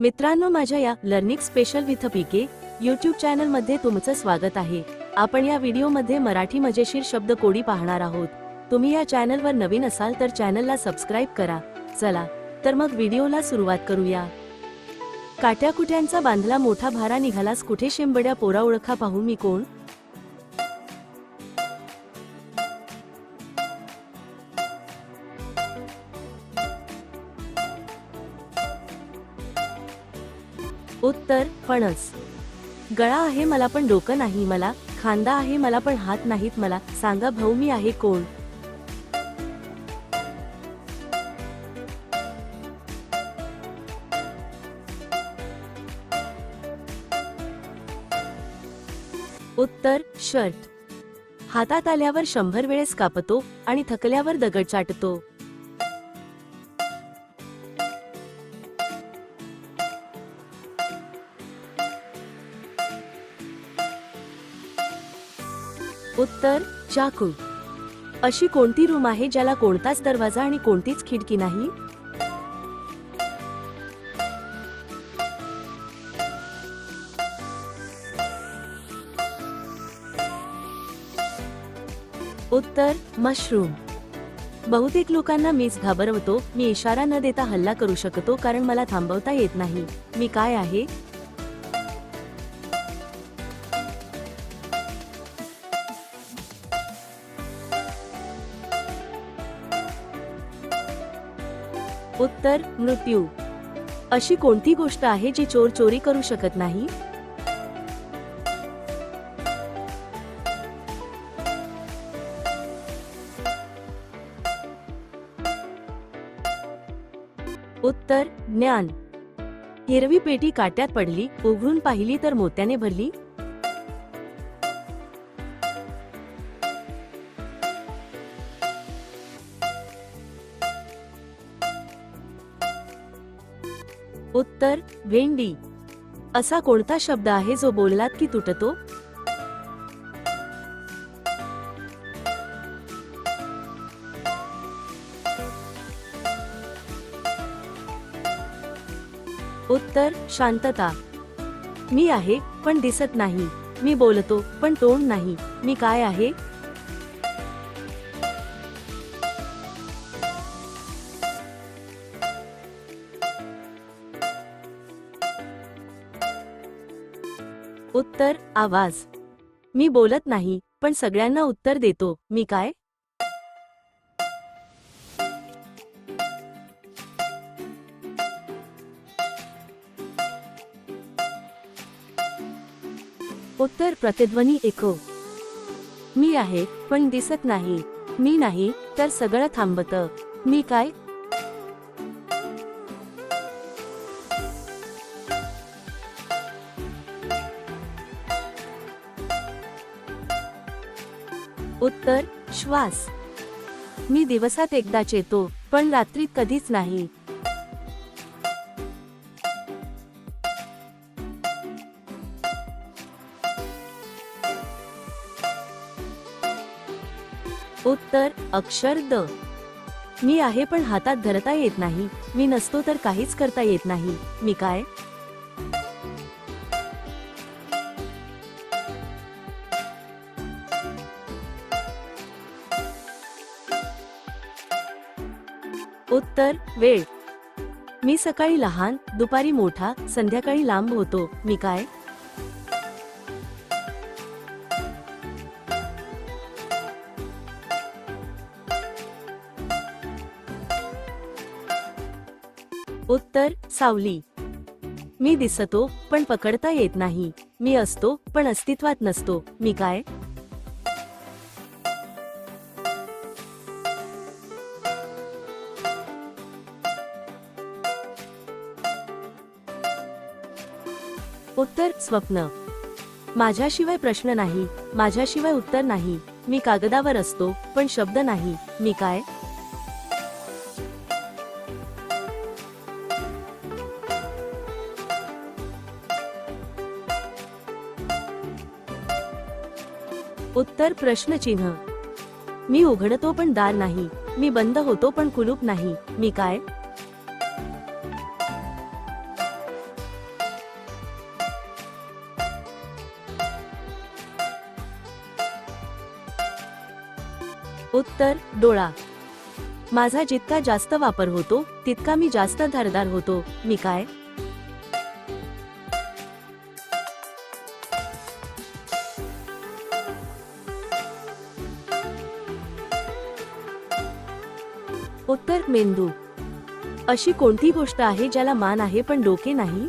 मित्रांनो, माझ्या या learning special with PK YouTube channel मध्ये तुमचं स्वागत आहे। आपण या व्हिडिओ मध्ये मराठी मजेशीर शब्द कोडी पाहणार आहोत। तुम्ही या चॅनल वर नवीन असाल तर चॅनलला सबस्क्राइब करा। चला तर मग व्हिडिओला सुरुवात करूया। काट्याकुट्यांचा बांधला मोठा भारा निघालास कुठे, शेंबड्या पोरा ओळखा पाहू मी कोण। उत्तर फणस। गळा आहे मला पण डोकं नाही मला, खांदा आहे मला पण हात नाहीत मला, सांगा भाऊ मी आहे कोण। उत्तर शर्ट। हातात आल्यावर 100 वेळेस कापतो आणि थकल्यावर दगड चाटतो। उत्तर चाकू। अशी कोणती रूम आहे ज्याला कोणताच दरवाजा आणि कोणतीच खिडकी नाही। उत्तर मशरूम। बहुतेक लोकांना मीच घाबरवतो, मी इशारा न देता हल्ला करू शकतो कारण मला थांबवता येत नाही। मी काय आहे। उत्तर मृत्यू। अशी कोणती गोष्ट आहे जी चोर चोरी करू शकत नाही। उत्तर ज्ञान। हिरवी पेटी काट्यात पडली, उघडून पाहिली तर मोत्याने भरली। उत्तर भेंडी। असा कोणता शब्द आहे जो बोललात की तुटतो। उत्तर शांतता। मी आहे पण दिसत नाही, मी बोलतो पण तोंड नाही, मी काय आहे। उत्तर आवाज। मी बोलत नाही पण सगळ्यांना उत्तर देतो, मी काय। उत्तर प्रतिध्वनी एको। मी आहे पण दिसत नाही, मी नाही तर सगळं थांबतं, मी काय। उत्तर श्वास। मी दिवसात एकदाच येतो पण रात्रीत कधीच नाही। उत्तर अक्षर द। मी आहे पण हातात धरता येत नाही, मी नसतो तर काहीच करता येत नाही, मी काय। उत्तर वेळ। मी सकाळी लहान, दुपारी मोठा, संध्याकाळी लांब होतो, मी काय। उत्तर सावली। मी दिसतो पण पकडता येत नाही, मी असतो पण अस्तित्वात नसतो, मी काय। उत्तर स्वप्न। माझ्याशिवाय प्रश्न नाही, माझ्याशिवाय उत्तर नाही, मी कागदावर असतो पण शब्द नाही, मी काय। उत्तर प्रश्नचिन्ह। मी उघडतो पण दार नाही, मी बंद होतो पण कुलूप नाही, मी काय। उत्तर डोळा. माझा जितका जास्त वापर होतो तितका मी जास्त धारदार होतो. मी काय? उत्तर मेंदू. अशी कोणती गोष्ट आहे ज्याला मान आहे पण डोके नाही?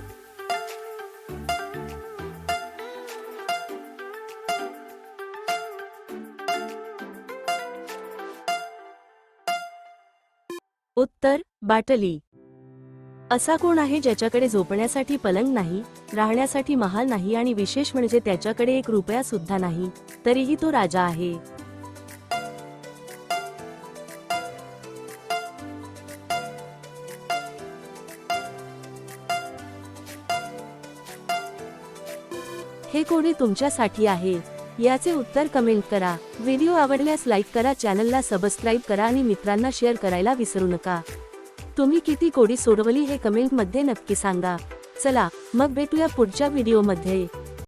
उत्तर बाटली. असा कोण आहे ज्याच्याकडे झोपण्यासाठी पलंग नाही, राहण्यासाठी महाल नाही आणि विशेष म्हणजे त्याच्याकडे 1 रुपया सुद्धा नाही, तरीही तो राजा आहे? हे कोणी तुमच्यासाठी आहे? याचे उत्तर कमेंट करा. व्हिडिओ आवडल्यास लाईक करा, चॅनलला सबस्क्राईब करा आणि मित्रांना शेअर करायला विसरू नका. तुम्ही किती कोडी सोडवली हे कमेंट मध्ये नक्की सांगा. चला मग भेटूया पुढच्या व्हिडिओमध्ये.